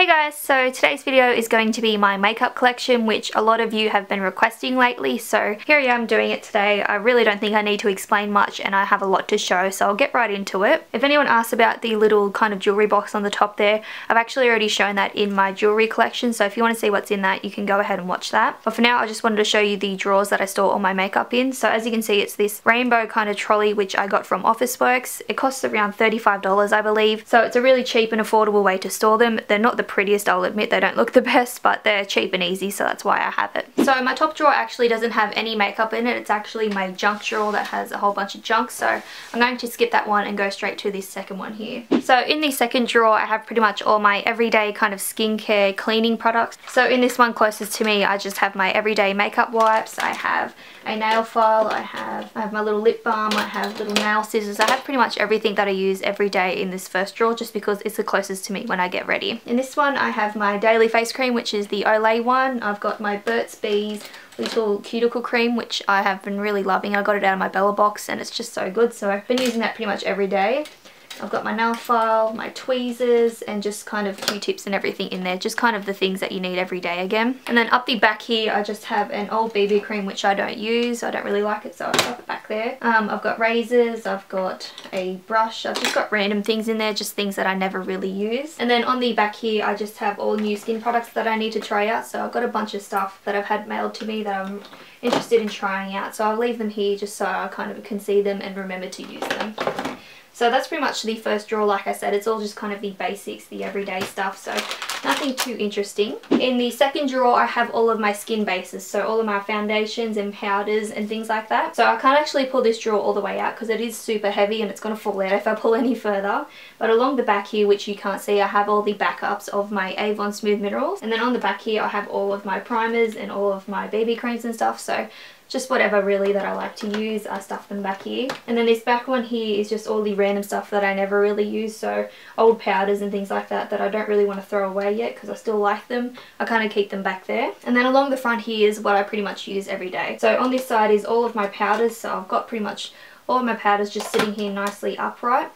guys, so today's video is going to be my makeup collection, which a lot of you have been requesting lately, so here I am doing it today. I really don't think I need to explain much and I have a lot to show, so I'll get right into it. If anyone asks about the little kind of jewellery box on the top there, I've actually already shown that in my jewellery collection, so if you want to see what's in that, you can go ahead and watch that. But for now, I just wanted to show you the drawers that I store all my makeup in. So as you can see, it's this rainbow kind of trolley which I got from Officeworks. It costs around $35, I believe, so it's a really cheap and affordable way to store them. They're not the prettiest, I'll admit, they don't look the best, but they're cheap and easy, so that's why I have it. So my top drawer actually doesn't have any makeup in it. It's actually my junk drawer that has a whole bunch of junk, so I'm going to skip that one and go straight to this second one here. So in the second drawer, I have pretty much all my everyday kind of skincare cleaning products. So in this one closest to me, I just have my everyday makeup wipes, I have a nail file, I have my little lip balm, I have little nail scissors. I have pretty much everything that I use every day in this first drawer just because it's the closest to me when I get ready. In this one I have my daily face cream, which is the Olay one. I've got my Burt's Bees little cuticle cream, which I have been really loving. I got it out of my Bella box and it's just so good, so I've been using that pretty much every day. I've got my nail file, my tweezers, and just kind of Q-tips and everything in there. Just kind of the things that you need every day again. And then up the back here, I just have an old BB cream, which I don't use. I don't really like it, so I'll drop it back there. I've got razors, I've got a brush. I've just got random things in there, just things that I never really use. And then on the back here, I just have all new skin products that I need to try out. So I've got a bunch of stuff that I've had mailed to me that I'm interested in trying out. So I'll leave them here just so I kind of can see them and remember to use them. So that's pretty much the first drawer. Like I said, it's all just kind of the basics, the everyday stuff, so nothing too interesting. In the second drawer, I have all of my skin bases, so all of my foundations and powders and things like that. So I can't actually pull this drawer all the way out because it is super heavy and it's going to fall out if I pull any further. But along the back here, which you can't see, I have all the backups of my Avon Smooth Minerals. And then on the back here, I have all of my primers and all of my BB creams and stuff, so just whatever really that I like to use, I stuff them back here. And then this back one here is just all the random stuff that I never really use, so old powders and things like that that I don't really want to throw away yet because I still like them. I kind of keep them back there. And then along the front here is what I pretty much use every day. So on this side is all of my powders, so I've got pretty much all of my powders just sitting here nicely upright.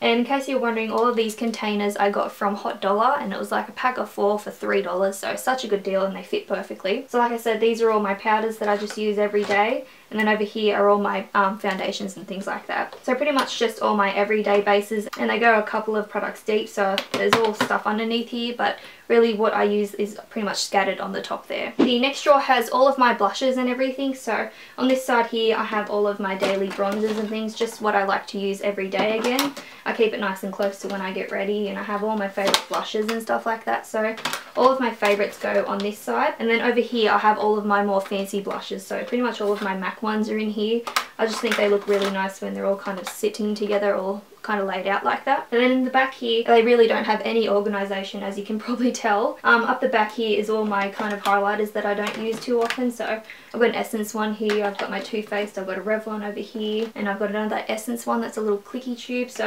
And in case you're wondering, all of these containers I got from Hot Dollar, and it was like a pack of 4 for $3, so such a good deal and they fit perfectly. So like I said, these are all my powders that I just use every day. And then over here are all my foundations and things like that. So pretty much just all my everyday bases, and they go a couple of products deep, so there's all stuff underneath here, but really what I use is pretty much scattered on the top there. The next drawer has all of my blushes and everything, so on this side here I have all of my daily bronzers and things, just what I like to use every day again. I keep it nice and close to when I get ready, and I have all my favourite blushes and stuff like that, so all of my favourites go on this side. And then over here I have all of my more fancy blushes, so pretty much all of my MAC ones are in here. I just think they look really nice when they're all kind of sitting together, all kind of laid out like that. And then in the back here, they really don't have any organisation, as you can probably tell. Up the back here is all my kind of highlighters that I don't use too often. So I've got an Essence one here, I've got my Too Faced, I've got a Revlon over here, and I've got another Essence one that's a little clicky tube. So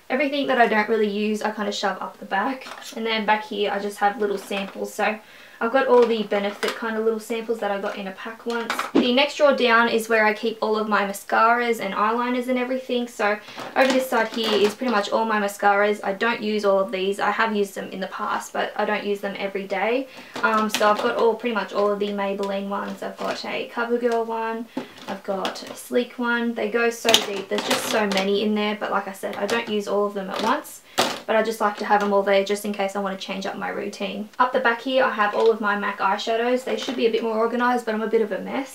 everything that I don't really use, I kind of shove up the back. And then back here, I just have little samples. So I've got all the Benefit kind of little samples that I got in a pack once. The next drawer down is where I keep all of my mascaras and eyeliners and everything. So over this side here is pretty much all my mascaras. I don't use all of these. I have used them in the past, but I don't use them every day. So I've got pretty much all of the Maybelline ones. I've got a CoverGirl one. I've got a Sleek one. They go so deep. There's just so many in there, but like I said, I don't use all of them at once. But I just like to have them all there just in case I want to change up my routine. Up the back here I have all of my MAC eyeshadows. They should be a bit more organised, but I'm a bit of a mess.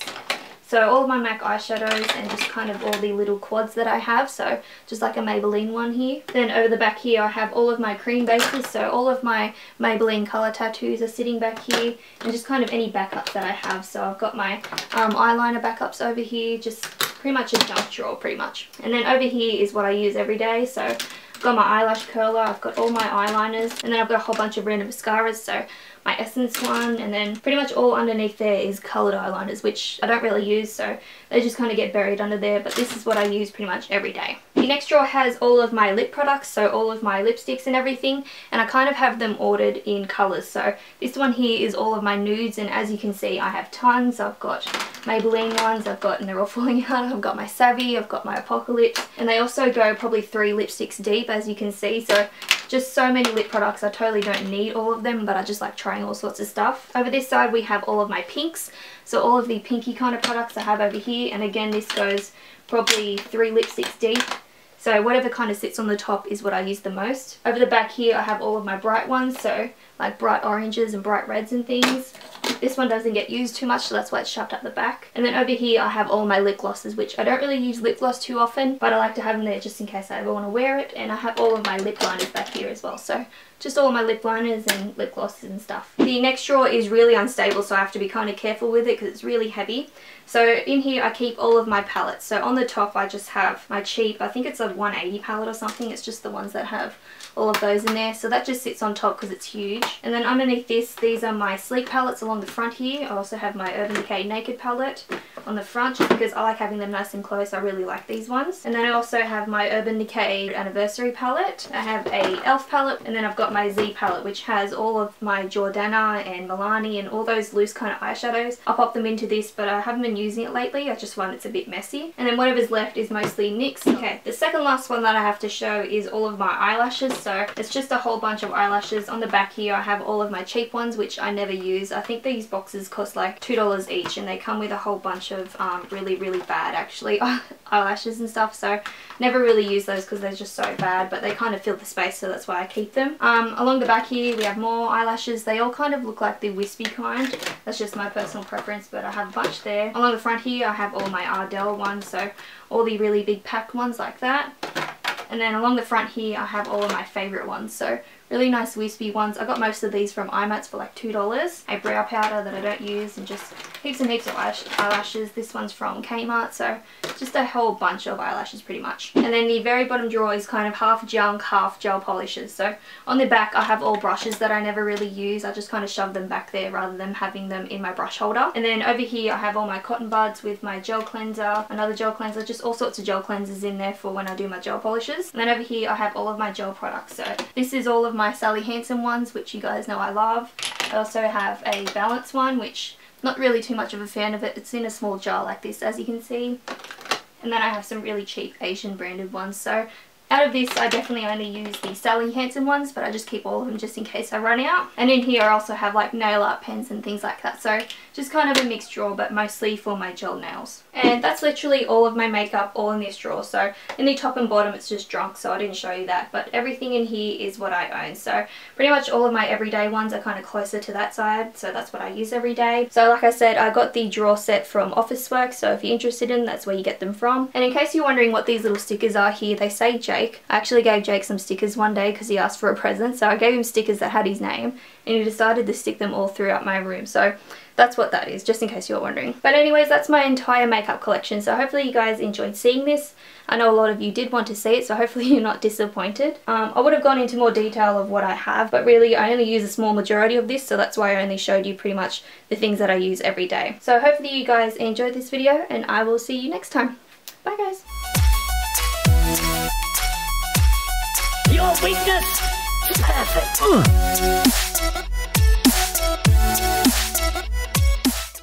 So all of my MAC eyeshadows and just kind of all the little quads that I have, so just like a Maybelline one here. Then over the back here I have all of my cream bases, so all of my Maybelline colour tattoos are sitting back here, and just kind of any backups that I have. So I've got my eyeliner backups over here, just pretty much a junk drawer pretty much. And then over here is what I use every day, so I've got my eyelash curler, I've got all my eyeliners, and then I've got a whole bunch of random mascaras, so my Essence one, and then pretty much all underneath there is coloured eyeliners, which I don't really use, so they just kind of get buried under there, but this is what I use pretty much every day. The next drawer has all of my lip products, so all of my lipsticks and everything, and I kind of have them ordered in colours. So this one here is all of my nudes, and as you can see I have tons. I've got Maybelline ones I've got, and they're all falling out. I've got my Savvy, I've got my Apocalypse, and they also go probably 3 lipsticks deep, as you can see. So just so many lip products. I totally don't need all of them, but I just like trying all sorts of stuff. Over this side we have all of my pinks, so all of the pinky kind of products I have over here, and again this goes probably 3 lipsticks deep. So whatever kind of sits on the top is what I use the most. Over the back here I have all of my bright ones, so like bright oranges and bright reds and things. This one doesn't get used too much, so that's why it's shoved up the back. And then over here I have all my lip glosses, which I don't really use lip gloss too often, but I like to have them there just in case I ever want to wear it. And I have all of my lip liners back here as well, so just all of my lip liners and lip glosses and stuff. The next drawer is really unstable, so I have to be kind of careful with it because it's really heavy. So in here I keep all of my palettes. So on the top I just have my cheap, I think it's a 180 palette or something. It's just the ones that have all of those in there. So that just sits on top because it's huge. And then underneath this, these are my sleek palettes along the front here. I also have my Urban Decay Naked palette on the front just because I like having them nice and close. I really like these ones. And then I also have my Urban Decay Anniversary palette. I have a e.l.f. palette, and then I've got my Z palette, which has all of my Jordana and Milani and all those loose kind of eyeshadows. I'll pop them into this, but I haven't been using it lately. I just find it's a bit messy. And then whatever's left is mostly NYX. Okay, the second last one that I have to show is all of my eyelashes. So it's just a whole bunch of eyelashes. On the back here I have all of my cheap ones, which I never use. I think these boxes cost like $2 each, and they come with a whole bunch of really bad actually eyelashes and stuff, so never really use those because they're just so bad, but they kind of fill the space, so that's why I keep them. Along the back here we have more eyelashes. They all kind of look like the wispy kind. That's just my personal preference, but I have a bunch there. Along the front here I have all my Ardell ones, so all the really big packed ones like that. And then along the front here I have all of my favourite ones, so really nice wispy ones. I got most of these from IMATS for like $2. A brow powder that I don't use, and just heaps and heaps of eyelashes. This one's from Kmart, so just a whole bunch of eyelashes pretty much. And then the very bottom drawer is kind of half junk, half gel polishes. So on the back I have all brushes that I never really use. I just kind of shove them back there rather than having them in my brush holder. And then over here I have all my cotton buds with my gel cleanser, another gel cleanser, just all sorts of gel cleansers in there for when I do my gel polishes. And then over here I have all of my gel products. So this is all of my Sally Hansen ones, which you guys know I love. I also have a Balance one, which not really too much of a fan of it. It's in a small jar like this, as you can see. And then I have some really cheap Asian branded ones. So out of this I definitely only use the Sally Hansen ones, but I just keep all of them just in case I run out. And in here I also have like nail art pens and things like that, so just kind of a mixed drawer, but mostly for my gel nails. And that's literally all of my makeup all in this drawer. So in the top and bottom it's just drunk, so I didn't show you that, but everything in here is what I own. So pretty much all of my everyday ones are kind of closer to that side, so that's what I use every day. So like I said, I got the drawer set from Officeworks, so if you're interested in, that's where you get them from. And in case you're wondering what these little stickers are here, they say Jake. I actually gave Jake some stickers one day because he asked for a present, so I gave him stickers that had his name, and he decided to stick them all throughout my room. So that's what that is, just in case you're wondering. But anyways, that's my entire makeup collection, so hopefully you guys enjoyed seeing this. I know a lot of you did want to see it, so hopefully you're not disappointed. I would have gone into more detail of what I have, but really I only use a small majority of this, so that's why I only showed you pretty much the things that I use every day. So hopefully you guys enjoyed this video, and I will see you next time. Bye guys! Your weakness? Perfect.